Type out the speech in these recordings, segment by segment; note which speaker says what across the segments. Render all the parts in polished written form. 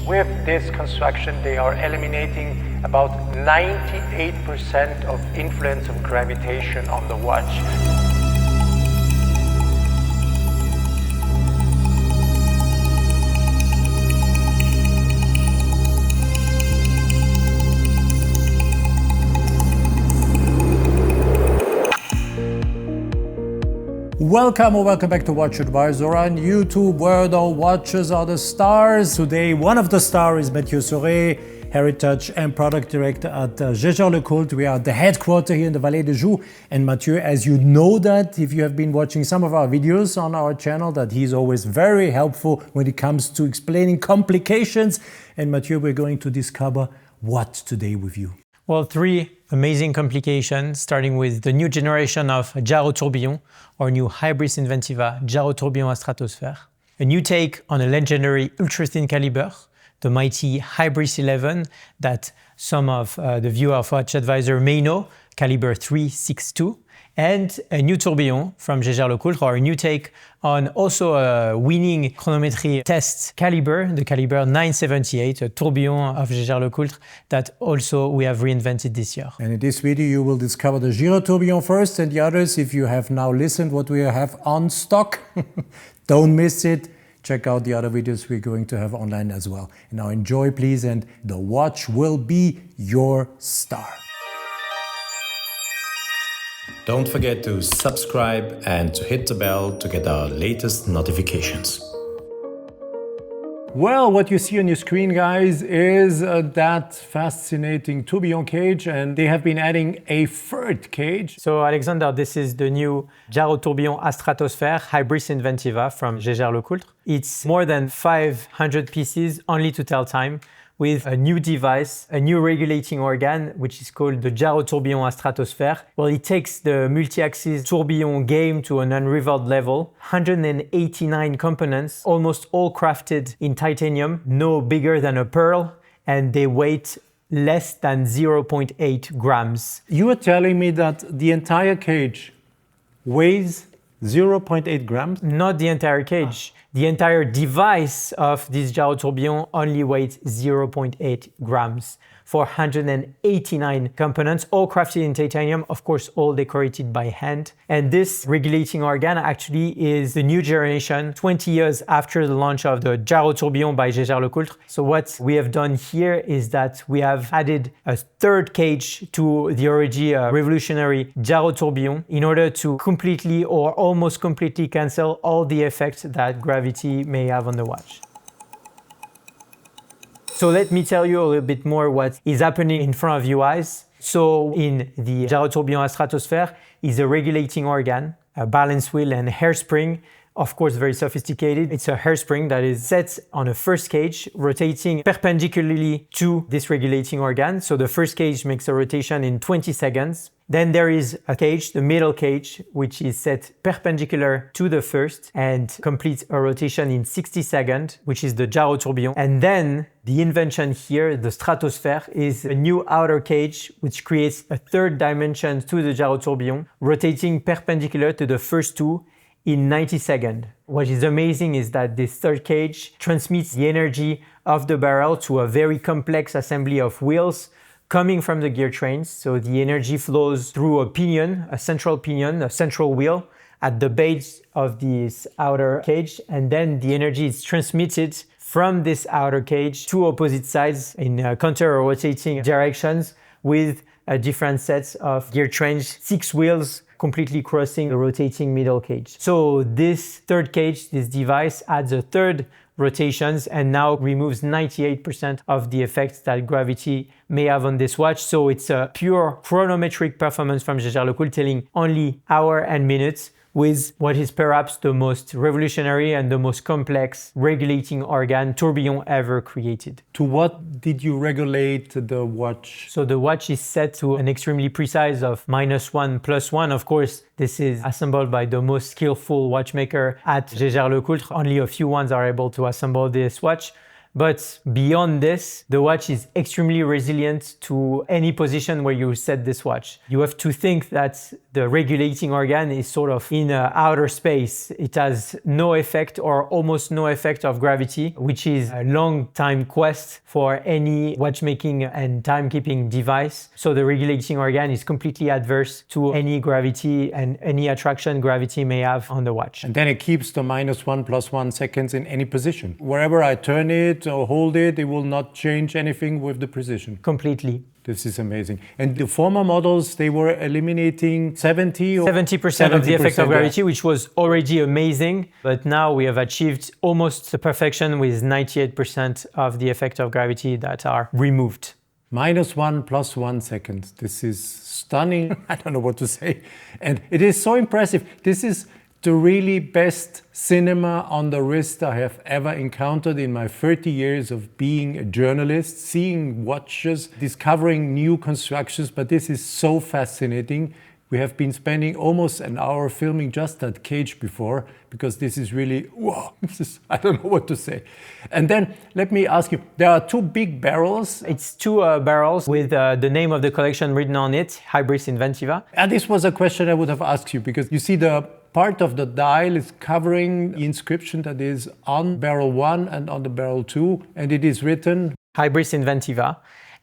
Speaker 1: With this construction, they are eliminating about 98% of influence of gravitation on the watch.
Speaker 2: Welcome or welcome back to WatchAdvisor on YouTube, where the watches are the stars. Today, one of the stars is Matthieu Sauret, Heritage and Product Director at Jaeger-LeCoultre. We are at the headquarters here in the Vallée de Joux. And Matthieu, as you know that, if you have been watching some of our videos on our channel, that he's always very helpful when it comes to explaining complications. And Matthieu, we're going to discover what today with you?
Speaker 3: Well, three amazing complications, starting with the new generation of Gyrotourbillon, or new Hybris Inventiva Gyrotourbillon à Stratosphère. A new take on a legendary ultra-thin caliber, the mighty Hybris 11 that some of the viewers of WatchAdvisor may know, Calibre 362. And a new tourbillon from Jaeger-LeCoultre, or a new take on also a winning chronometry test caliber, the Calibre 978, a tourbillon of Jaeger-LeCoultre that also we have reinvented this year.
Speaker 2: And in this video you will discover the Gyrotourbillon first, and the others, if you have now listened what we have on stock, don't miss it. Check out the other videos we're going to have online as well. And now enjoy please, and the watch will be your star.
Speaker 4: Don't forget to subscribe and to hit the bell to get our latest notifications.
Speaker 2: Well, what you see on your screen, guys, is that fascinating tourbillon cage, and they have been adding a third cage.
Speaker 3: So Alexander, this is the new Gyrotourbillon à Stratosphère Hybris Inventiva from Jaeger-LeCoultre. It's more than 500 pieces only to tell time, with a new device, a new regulating organ, which is called the Gyrotourbillon à Stratosphère. Well, it takes the multi-axis tourbillon game to an unrivaled level. 189 components, almost all crafted in titanium, no bigger than a pearl, and they weigh less than 0.8 grams.
Speaker 2: You were telling me that the entire cage weighs 0.8 grams?
Speaker 3: Not the entire cage. The entire device of this Gyrotourbillon only weighs 0.8 grams. 489 components, all crafted in titanium, of course, all decorated by hand. And this regulating organ actually is the new generation, 20 years after the launch of the Gyrotourbillon by Jaeger-LeCoultre. So what we have done here is that we have added a third cage to the already revolutionary Gyrotourbillon in order to completely or almost completely cancel all the effects that gravity may have on the watch. So let me tell you a little bit more what is happening in front of your eyes. So in the Gyrotourbillon à Stratosphère is a regulating organ, a balance wheel and hairspring, of course very sophisticated. It's a hairspring that is set on a first cage, rotating perpendicularly to this regulating organ. So the first cage makes a rotation in 20 seconds. Then there is a cage, the middle cage, which is set perpendicular to the first and completes a rotation in 60 seconds, which is the Gyrotourbillon. And then the invention here, the Stratosphère, is a new outer cage, which creates a third dimension to the Gyrotourbillon, rotating perpendicular to the first two in 90 seconds. What is amazing is that this third cage transmits the energy of the barrel to a very complex assembly of wheels coming from the gear trains. So the energy flows through a pinion, a central pinion, a central wheel at the base of this outer cage. And then the energy is transmitted from this outer cage to opposite sides in counter-rotating directions with different sets of gear trains, 6 wheels completely crossing the rotating middle cage. So this third cage, this device, adds a third rotations and now removes 98% of the effects that gravity may have on this watch. So it's a pure chronometric performance from Jaeger-LeCoultre, telling only hour and minutes, with what is perhaps the most revolutionary and the most complex regulating organ tourbillon ever created.
Speaker 2: To what did you regulate the watch?
Speaker 3: So the watch is set to an extremely precise of -1, +1. Of course, this is assembled by the most skillful watchmaker at Jaeger-LeCoultre. Only a few ones are able to assemble this watch. But beyond this, the watch is extremely resilient to any position where you set this watch. You have to think that the regulating organ is sort of in outer space. It has no effect or almost no effect of gravity, which is a long time quest for any watchmaking and timekeeping device. So the regulating organ is completely adverse to any gravity and any attraction gravity may have on the watch.
Speaker 2: And then it keeps the -1 +1 seconds in any position. Wherever I turn it or hold it, it will not change anything with the precision.
Speaker 3: Completely.
Speaker 2: This is amazing. And the former models, they were eliminating
Speaker 3: 70% of the effect of gravity, which was already amazing. But now we have achieved almost the perfection with 98% of the effect of gravity that are removed.
Speaker 2: -1 +1 seconds. This is stunning. I don't know what to say. And it is so impressive. This is the really best cinema on the wrist I have ever encountered in my 30 years of being a journalist, seeing watches, discovering new constructions, but this is so fascinating. We have been spending almost an hour filming just that cage before, because this is really, wow, I don't know what to say. And then let me ask you, there are two big barrels.
Speaker 3: It's two barrels with the name of the collection written on it, Hybris Inventiva.
Speaker 2: And this was a question I would have asked you, because you see the part of the dial is covering the inscription that is on barrel 1 and on the barrel 2, and it is written
Speaker 3: Hybris Inventiva.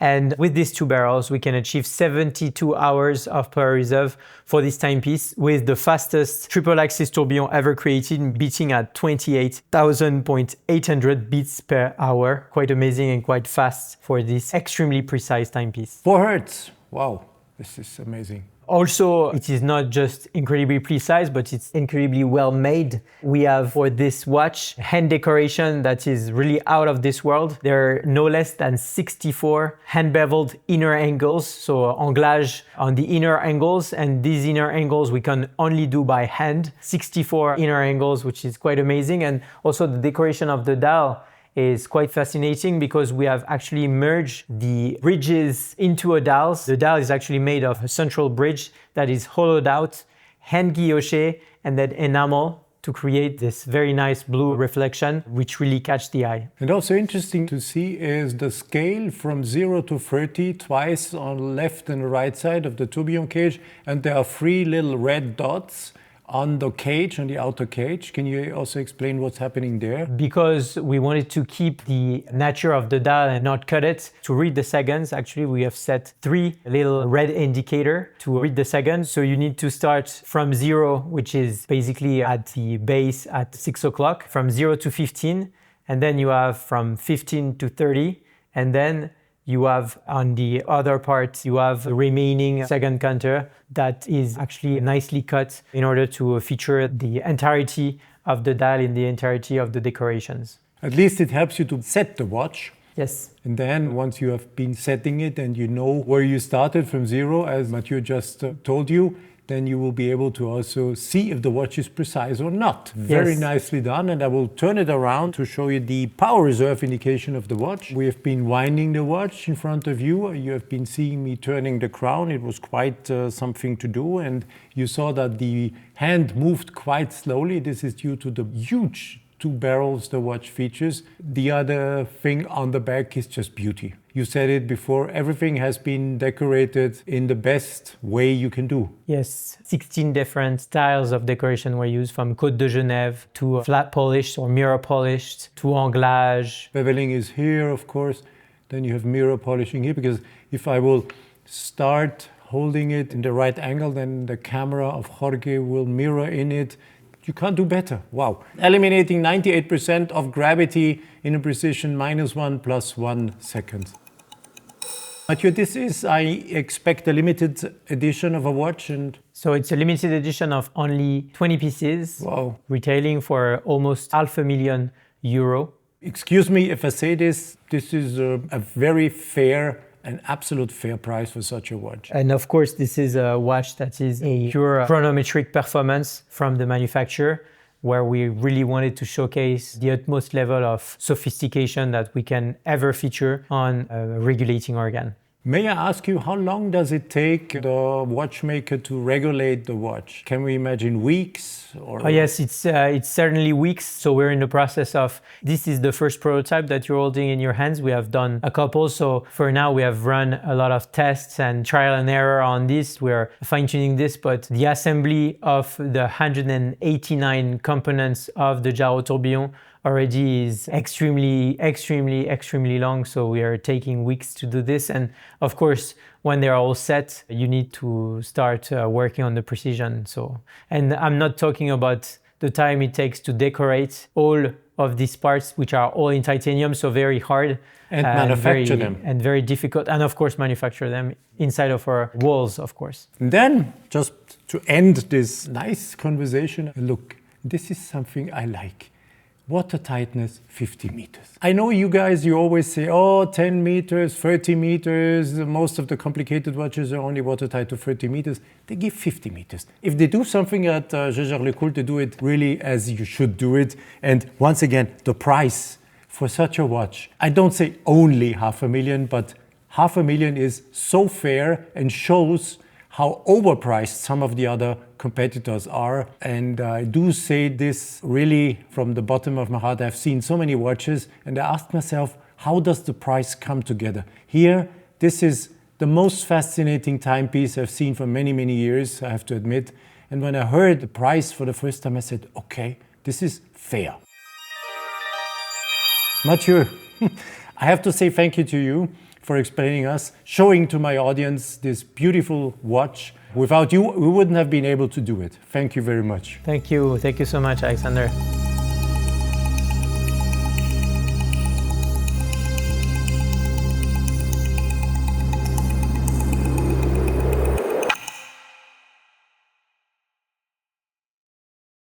Speaker 3: And with these two barrels, we can achieve 72 hours of power reserve for this timepiece with the fastest triple axis tourbillon ever created, beating at 28,800 beats per hour. Quite amazing and quite fast for this extremely precise timepiece.
Speaker 2: 4 hertz. Wow, this is amazing.
Speaker 3: Also, it is not just incredibly precise, but it's incredibly well made. We have for this watch hand decoration that is really out of this world. There are no less than 64 hand beveled inner angles, so anglage on the inner angles, and these inner angles we can only do by hand. 64 inner angles, which is quite amazing. And also the decoration of the dial is quite fascinating because we have actually merged the bridges into a dial. The dial is actually made of a central bridge that is hollowed out, hand guilloché, and then enamel to create this very nice blue reflection, which really catch the eye.
Speaker 2: And also interesting to see is the scale from 0 to 30, twice on the left and right side of the tourbillon cage, and there are 3 little red dots on the cage, on the outer cage. Can you also explain what's happening there?
Speaker 3: Because we wanted to keep the nature of the dial and not cut it. To read the seconds, actually, we have set 3 little red indicator to read the seconds. So you need to start from 0, which is basically at the base at 6 o'clock, from 0 to 15. And then you have from 15 to 30. And then you have on the other part, you have the remaining second counter that is actually nicely cut in order to feature the entirety of the dial in the entirety of the decorations.
Speaker 2: At least it helps you to set the watch.
Speaker 3: Yes.
Speaker 2: And then once you have been setting it and you know where you started from 0, as Matthieu just told you, then you will be able to also see if the watch is precise or not. Very nicely done. And I will turn it around to show you the power reserve indication of the watch. We have been winding the watch in front of you. You have been seeing me turning the crown. It was quite something to do. And you saw that the hand moved quite slowly. This is due to the huge 2 barrels the watch features. The other thing on the back is just beauty. You said it before, everything has been decorated in the best way you can do.
Speaker 3: Yes, 16 different styles of decoration were used, from Côte de Genève to flat polished or mirror polished to anglage.
Speaker 2: Beveling is here, of course. Then you have mirror polishing here, because if I will start holding it in the right angle, then the camera of Jorge will mirror in it. You can't do better. Wow. Eliminating 98% of gravity in a precision -1 +1 second. Matthieu, this is, I expect, a limited edition of a watch. And
Speaker 3: so it's a limited edition of only 20 pieces,
Speaker 2: wow,
Speaker 3: retailing for almost €500,000.
Speaker 2: Excuse me if I say this, this is a very fair, an absolute fair price for such a watch.
Speaker 3: And of course, this is a watch that is a pure chronometric performance from the manufacturer, where we really wanted to showcase the utmost level of sophistication that we can ever feature on a regulating organ.
Speaker 2: May I ask you, how long does it take the watchmaker to regulate the watch? Can we imagine weeks? Or?
Speaker 3: Oh yes, it's certainly weeks. So we're in the process of, this is the first prototype that you're holding in your hands. We have done a couple. So for now, we have run a lot of tests and trial and error on this. We're fine-tuning this, but the assembly of the 189 components of the Gyrotourbillon already is extremely long. So we are taking weeks to do this. And of course, when they're all set, you need to start working on the precision. So, and I'm not talking about the time it takes to decorate all of these parts, which are all in titanium, so very hard.
Speaker 2: And manufacture them.
Speaker 3: And very difficult. And of course, manufacture them inside of our walls, of course.
Speaker 2: And then, just to end this nice conversation, look, this is something I like. Water tightness, 50 meters. I know you guys, you always say, oh, 10 meters, 30 meters. Most of the complicated watches are only watertight to 30 meters. They give 50 meters. If they do something at Jaeger-LeCoultre, they do it really as you should do it. And once again, the price for such a watch, I don't say only $500,000, but $500,000 is so fair and shows how overpriced some of the other competitors are. And I do say this really from the bottom of my heart. I've seen so many watches and I asked myself, how does the price come together? Here, this is the most fascinating timepiece I've seen for many, many years, I have to admit. And when I heard the price for the first time, I said, okay, this is fair. Matthieu, I have to say thank you to you for explaining us, showing to my audience this beautiful watch. Without you, we wouldn't have been able to do it. Thank you very much.
Speaker 3: Thank you so much, Alexander.